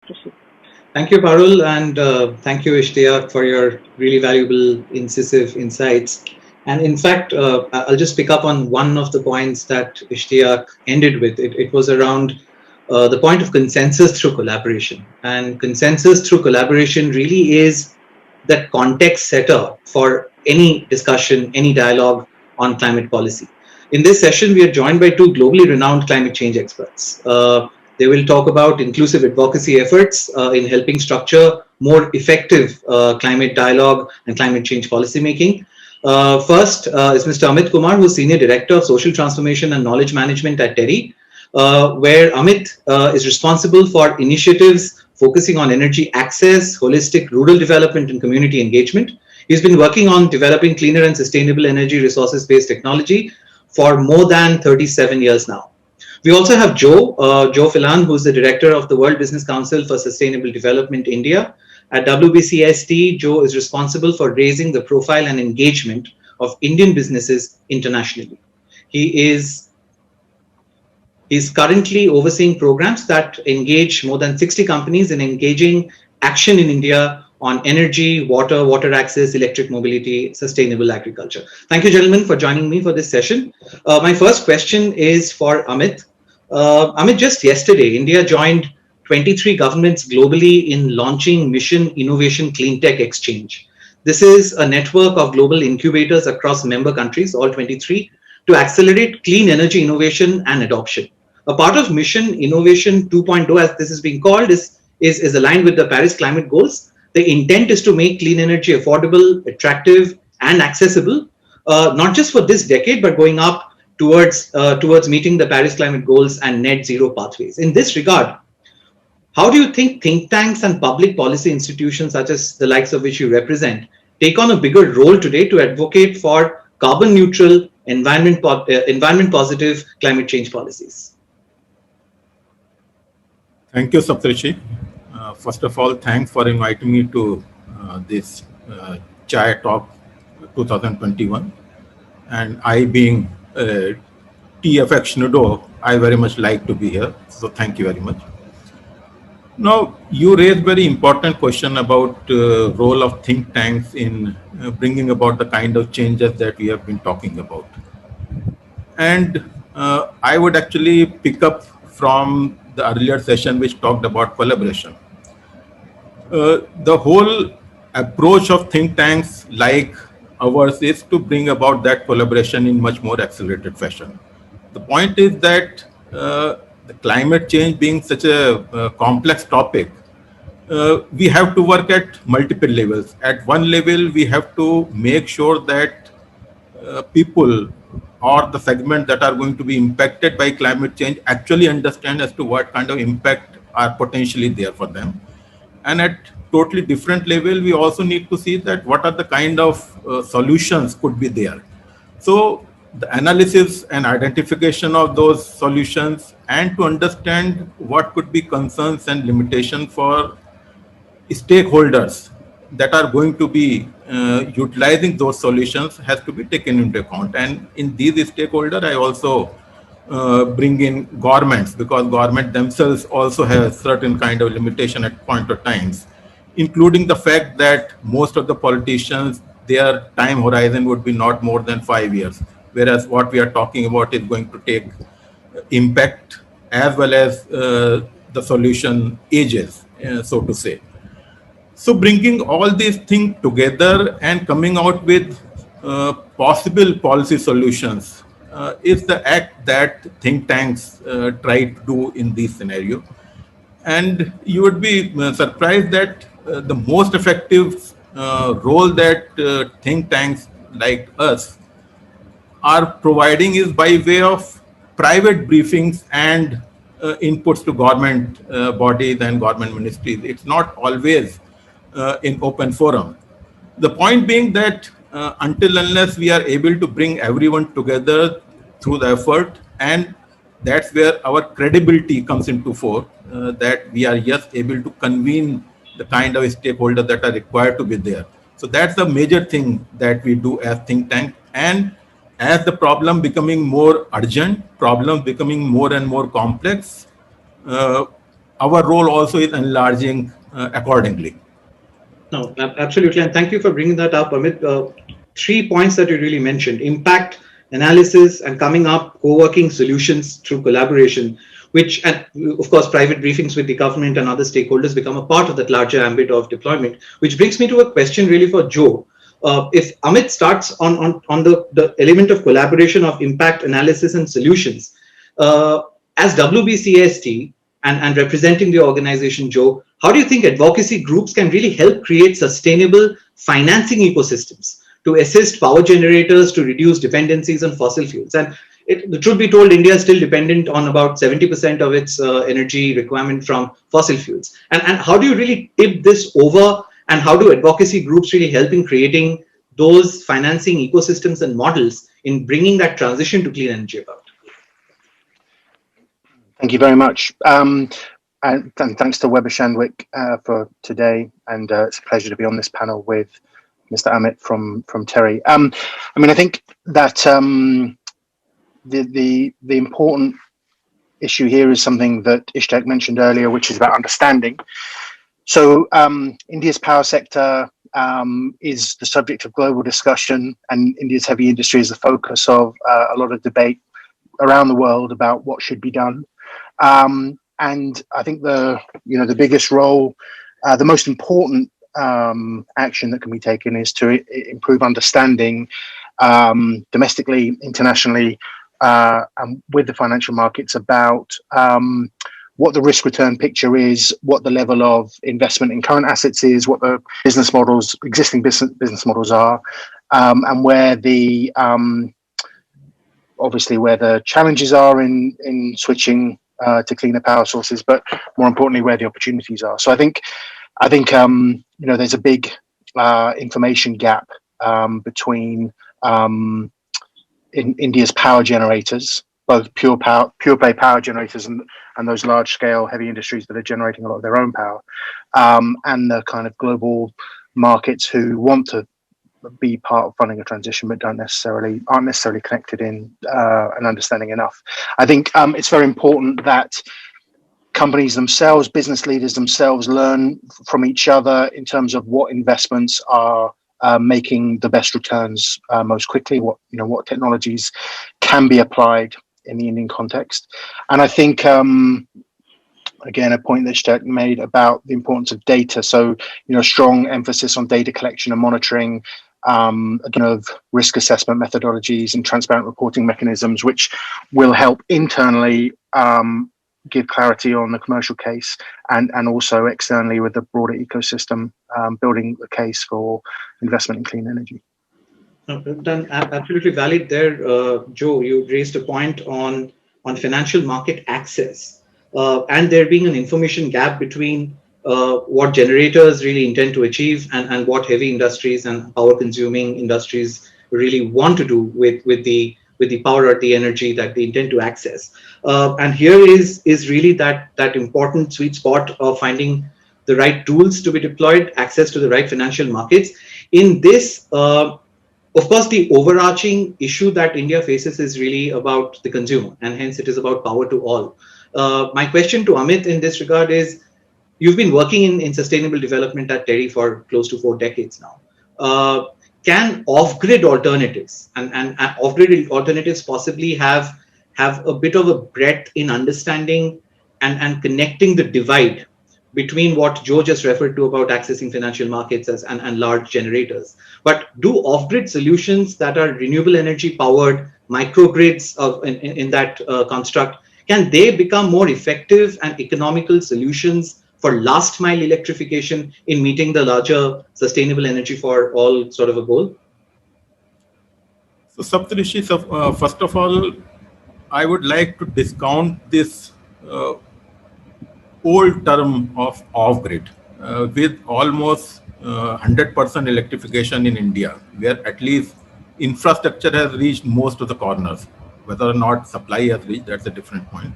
Proceed. Thank you, Parul, and thank you, Ishtiyaq, for your really valuable, incisive insights. And in fact, I'll just pick up on one of the points that Ishtiyaq ended with. It was around the point of consensus through collaboration. And consensus through collaboration really is that context setter for any discussion, any dialogue on climate policy. In this session, we are joined by two globally renowned climate change experts. They will talk about inclusive advocacy efforts in helping structure more effective climate dialogue and climate change policy making. First is Mr. Amit Kumar, who's Senior Director of Social Transformation and Knowledge Management at TERI, where Amit is responsible for initiatives focusing on energy access, holistic rural development, and community engagement. He's been working on developing cleaner and sustainable energy resources based technology for more than 37 years now. We also have Joe Phelan, who's the director of the World Business Council for Sustainable Development India. At WBCSD, Joe is responsible for raising the profile and engagement of Indian businesses internationally. He is currently overseeing programs that engage more than 60 companies in engaging action in India on energy, water access, electric mobility, sustainable agriculture. Thank you, gentlemen, for joining me for this session. My first question is for Amit. Amit, just yesterday, India joined 23 governments globally in launching Mission Innovation Cleantech Exchange. This is a network of global incubators across member countries, all 23, to accelerate clean energy innovation and adoption. A part of Mission Innovation 2.0, as this is being called, is aligned with the Paris climate goals. The intent is to make clean energy affordable, attractive, and accessible, not just for this decade, but going up towards meeting the Paris climate goals and net zero pathways. In this regard, how do you think tanks and public policy institutions, such as the likes of which you represent, take on a bigger role today to advocate for carbon neutral, environment positive climate change policies? Thank you, Saptarishi. First of all, thanks for inviting me to this Chai Talk 2021. And I being a tea aficionado, I very much like to be here. So thank you very much. Now, you raised very important question about role of think tanks in bringing about the kind of changes that we have been talking about. And I would actually pick up from the earlier session which talked about collaboration. The whole approach of think tanks like ours is to bring about that collaboration in much more accelerated fashion. The point is that the climate change being such a complex topic, we have to work at multiple levels. At one level, we have to make sure that people or the segment that are going to be impacted by climate change actually understand as to what kind of impact are potentially there for them. And at totally different level, we also need to see that what are the kind of solutions could be there. So the analysis and identification of those solutions and to understand what could be concerns and limitation for stakeholders that are going to be utilizing those solutions has to be taken into account. And in these stakeholders, I also bring in governments, because government themselves also have certain kind of limitation at point of times, including the fact that most of the politicians, their time horizon would be not more than 5 years, whereas what we are talking about is going to take impact as well as the solution ages, so to say. So bringing all these things together and coming out with possible policy solutions is the act that think tanks try to do in this scenario. And you would be surprised that the most effective role that think tanks like us are providing is by way of private briefings and inputs to government bodies and government ministries. It's not always in open forum. The point being that until unless we are able to bring everyone together through the effort, and that's where our credibility comes into fore, that we are yes able to convene the kind of stakeholders that are required to be there. So that's the major thing that we do as think tank. And as the problem becoming more urgent, problem becoming more and more complex, our role also is enlarging accordingly. No, absolutely. And thank you for bringing that up, Amit. 3 points that you really mentioned: impact analysis and coming up co-working solutions through collaboration, which, and of course, private briefings with the government and other stakeholders become a part of that larger ambit of deployment, which brings me to a question really for Joe. If Amit starts on the element of collaboration of impact analysis and solutions, uh, as WBCSD and representing the organization, Joe, how do you think advocacy groups can really help create sustainable financing ecosystems to assist power generators to reduce dependencies on fossil fuels? And the truth be told, India is still dependent on about 70% of its energy requirement from fossil fuels. And how do you really tip this over? And how do advocacy groups really help in creating those financing ecosystems and models in bringing that transition to clean energy about? Thank you very much. And thanks to Weber Shandwick for today. And it's a pleasure to be on this panel with Mr. Amit from TERI. I mean, I think that the important issue here is something that Ishtiaq mentioned earlier, which is about understanding. So India's power sector is the subject of global discussion, and India's heavy industry is the focus of a lot of debate around the world about what should be done. And I think the biggest role, the most important action that can be taken is to improve understanding domestically, internationally, and with the financial markets about what the risk return picture is, what the level of investment in current assets is, what the business models, existing business models are, and where the obviously where the challenges are in switching to cleaner power sources, but more importantly, where the opportunities are. So I think there's a big information gap between in India's power generators, both pure play power generators and those large scale heavy industries that are generating a lot of their own power, and the kind of global markets who want to be part of funding a transition but aren't necessarily connected in and understanding enough. I think it's very important that companies themselves, business leaders themselves, learn from each other in terms of what investments are making the best returns most quickly, what technologies can be applied in the Indian context. And I think again, a point that Ishtiaq made about the importance of data. So, strong emphasis on data collection and monitoring, of risk assessment methodologies and transparent reporting mechanisms, which will help internally give clarity on the commercial case, and also externally with the broader ecosystem, building the case for investment in clean energy. Then absolutely valid there, Joe. You raised a point on financial market access, and there being an information gap between what generators really intend to achieve and what heavy industries and power consuming industries really want to do with the power or the energy that they intend to access. And here is really that important sweet spot of finding the right tools to be deployed, access to the right financial markets. In this, of course, the overarching issue that India faces is really about the consumer, and hence it is about power to all. My question to Amit in this regard is, you've been working in sustainable development at TERI for close to 4 decades now. Can off-grid alternatives and off-grid alternatives possibly have a bit of a breadth in understanding and connecting the divide between what Joe just referred to about accessing financial markets and large generators? But do off-grid solutions that are renewable energy powered, microgrids in that construct, can they become more effective and economical solutions for last mile electrification in meeting the larger sustainable energy for all sort of a goal? So Saptarishi, first of all, I would like to discount this old term of off-grid with almost 100% electrification in India, where at least infrastructure has reached most of the corners. Whether or not supply has reached, that's a different point.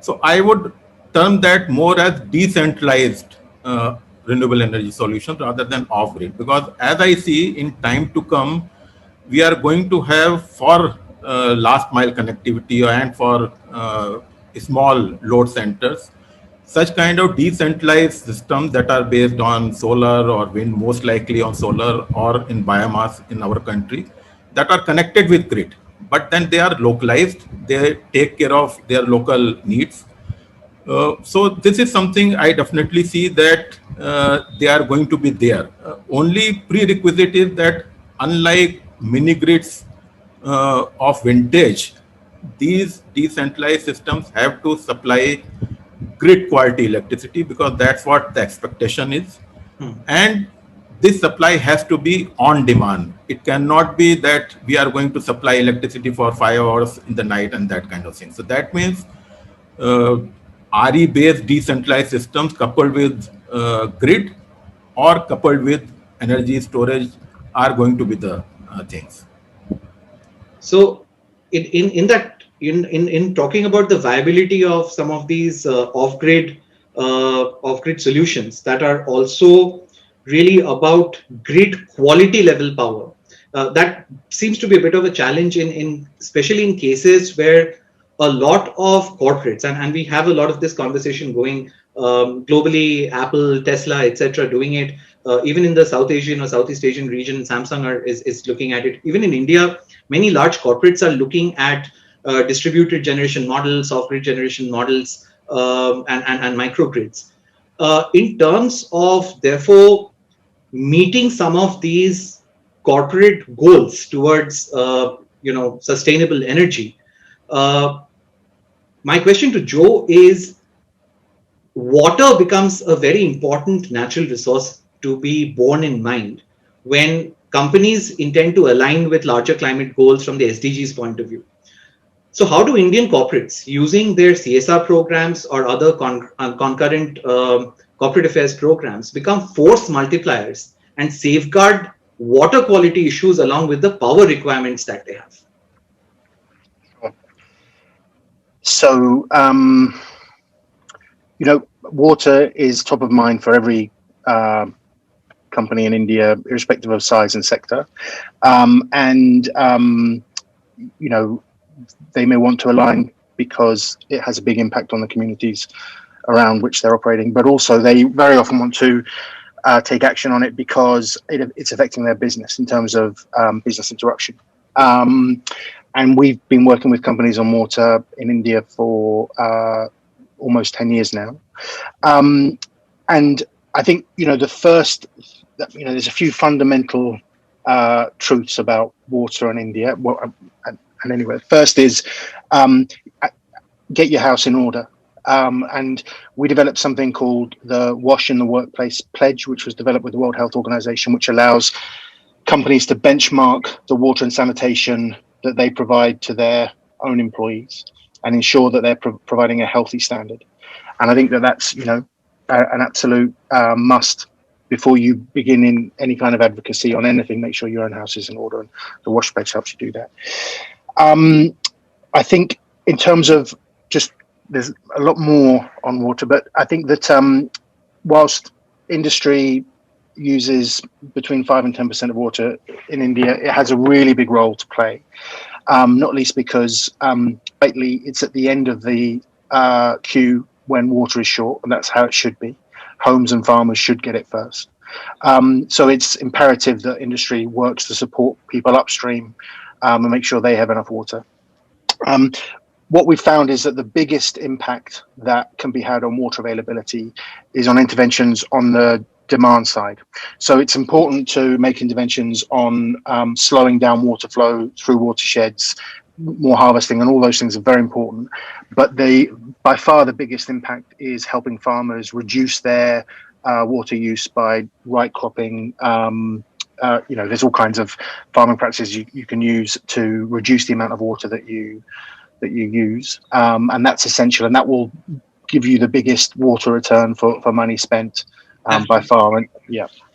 So I would term that more as decentralized renewable energy solution rather than off-grid, because as I see in time to come, we are going to have for last mile connectivity and for small load centers, such kind of decentralized systems that are based on solar or wind, most likely on solar or in biomass in our country, that are connected with grid, but then they are localized, they take care of their local needs. So this is something I definitely see that they are going to be there. Only prerequisite is that unlike mini grids of vintage, these decentralized systems have to supply grid quality electricity because that's what the expectation is. And this supply has to be on demand. It cannot be that we are going to supply electricity for 5 hours in the night and that kind of thing. So that means uh, RE-based decentralized systems coupled with grid or coupled with energy storage are going to be the things. So in talking about the viability of some of these off-grid solutions that are also really about grid quality level power, that seems to be a bit of a challenge in especially in cases where a lot of corporates, and we have a lot of this conversation going globally, Apple, Tesla, etc., doing it. Even in the South Asian or Southeast Asian region, Samsung is looking at it. Even in India, many large corporates are looking at distributed generation models, off-grid generation models, and microgrids. In terms of, therefore, meeting some of these corporate goals towards, sustainable energy, my question to Joe is, water becomes a very important natural resource to be borne in mind when companies intend to align with larger climate goals from the SDGs point of view. So how do Indian corporates, using their CSR programs or other concurrent corporate affairs programs, become force multipliers and safeguard water quality issues along with the power requirements that they have? So, water is top of mind for every company in India, irrespective of size and sector. They may want to align because it has a big impact on the communities around which they're operating, but also they very often want to take action on it because it's affecting their business in terms of business interruption. And we've been working with companies on water in India for almost 10 years now. And I think, there's a few fundamental truths about water in India. And anyway, first is get your house in order. And we developed something called the Wash in the Workplace Pledge, which was developed with the World Health Organization, which allows companies to benchmark the water and sanitation that they provide to their own employees and ensure that they're providing a healthy standard. And I think that's, an absolute must before you begin in any kind of advocacy on anything. Make sure your own house is in order, and the Wash Pledge helps you do that. I think in terms of there's a lot more on water, but I think that whilst industry uses between 5 and 10% of water in India, it has a really big role to play, not least because lately it's at the end of the queue when water is short, and that's how it should be. Homes and farmers should get it first. So it's imperative that industry works to support people upstream and make sure they have enough water. What we've found is that the biggest impact that can be had on water availability is on interventions on the demand side. So it's important to make interventions on slowing down water flow through watersheds, more harvesting, and all those things are very important. But by far the biggest impact is helping farmers reduce their water use by right cropping. There's all kinds of farming practices you can use to reduce the amount of water that you use, and that's essential, and that will give you the biggest water return for money spent by far.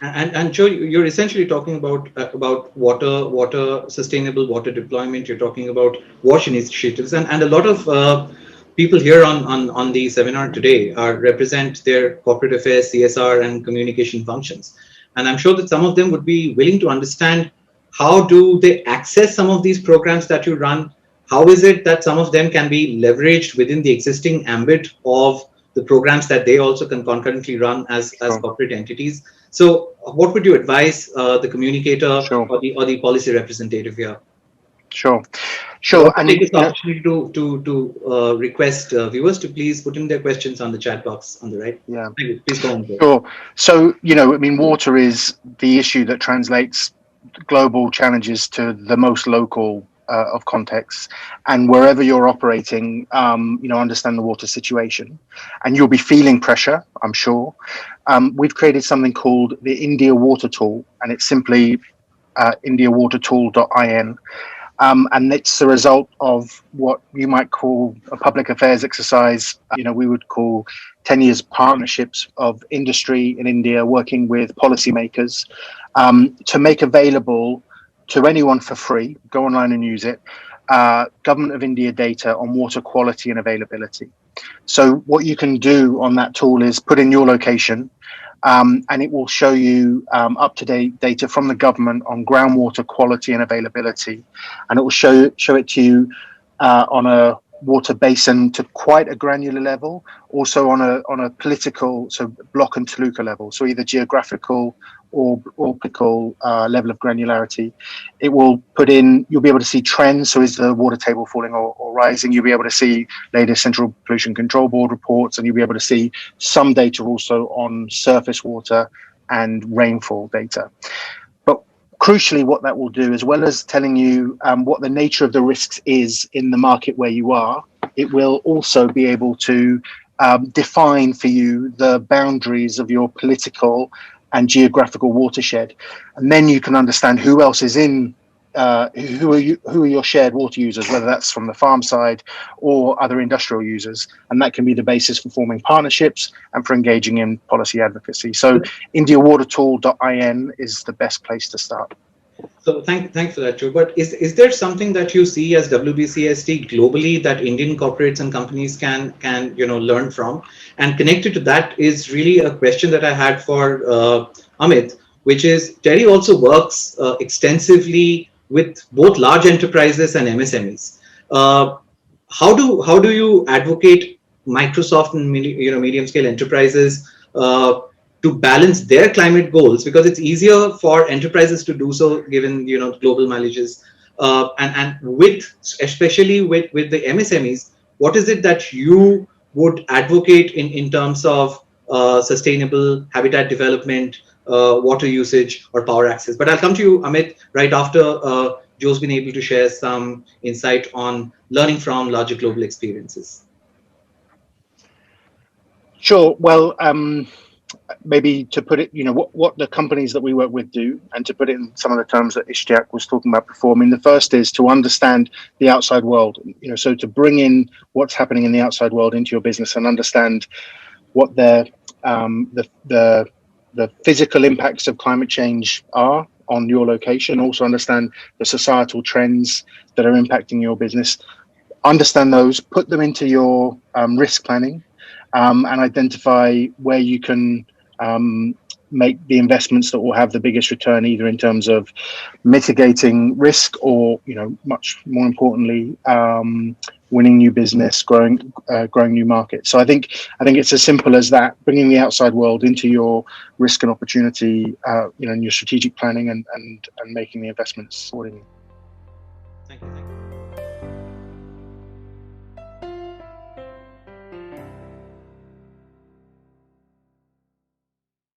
And Joe, you're essentially talking about water sustainable water deployment. You're talking about WASH initiatives, and a lot of people here on the seminar today represent their corporate affairs, CSR, and communication functions. And I'm sure that some of them would be willing to understand, how do they access some of these programs that you run? How is it that some of them can be leveraged within the existing ambit of the programs that they also can concurrently run as Sure. corporate entities. So what would you advise the communicator Sure. or the policy representative here? Sure. And take this opportunity to request viewers to please put in their questions on the chat box on the right. Yeah. Please go on. Sure. So, water is the issue that translates global challenges to the most local of contexts, and wherever you're operating, understand the water situation, and you'll be feeling pressure, I'm sure. We've created something called the India Water Tool, and it's simply indiawatertool.in. And it's the result of what you might call a public affairs exercise. We would call 10 years partnerships of industry in India working with policymakers to make available to anyone for free, go online and use it, Government of India data on water quality and availability. So what you can do on that tool is put in your location, and it will show you up-to-date data from the government on groundwater quality and availability, and it will show it to you on a water basin to quite a granular level, also on a political, so block and taluka level, so either geographical or political level of granularity. It will put in, you'll be able to see trends, so is the water table falling or rising? You'll be able to see latest Central Pollution Control Board reports, and you'll be able to see some data also on surface water and rainfall data. But crucially, what that will do, as well as telling you what the nature of the risks is in the market where you are, it will also be able to define for you the boundaries of your political and geographical watershed, and then you can understand who else is in. Who are your shared water users, whether that's from the farm side or other industrial users, and that can be the basis for forming partnerships and for engaging in policy advocacy. So indiawatertool.in is the best place to start. So thanks for that, Joe. But is there something that you see as WBCSD globally that Indian corporates and companies can learn from? And connected to that is really a question that I had for Amit, which is TERI also works extensively with both large enterprises and MSMEs. How do you advocate Microsoft and medium scale enterprises to balance their climate goals, because it's easier for enterprises to do so given global mileages, and especially with the MSMEs, what is it that you would advocate in terms of sustainable habitat development, water usage, or power access? But I'll come to you, Amit, right after Joe's been able to share some insight on learning from larger global experiences. Sure. Well, maybe to put it, what the companies that we work with do, and to put it in some of the terms that Ishtiaq was talking about before. I mean, the first is to understand the outside world, so to bring in what's happening in the outside world into your business and understand what the physical impacts of climate change are on your location. Also understand the societal trends that are impacting your business. Understand those, put them into your risk planning, and identify where you can make the investments that will have the biggest return, either in terms of mitigating risk or, much more importantly, winning new business, growing new markets. So I think it's as simple as that: bringing the outside world into your risk and opportunity, in your strategic planning, and making the investments accordingly. Thank you.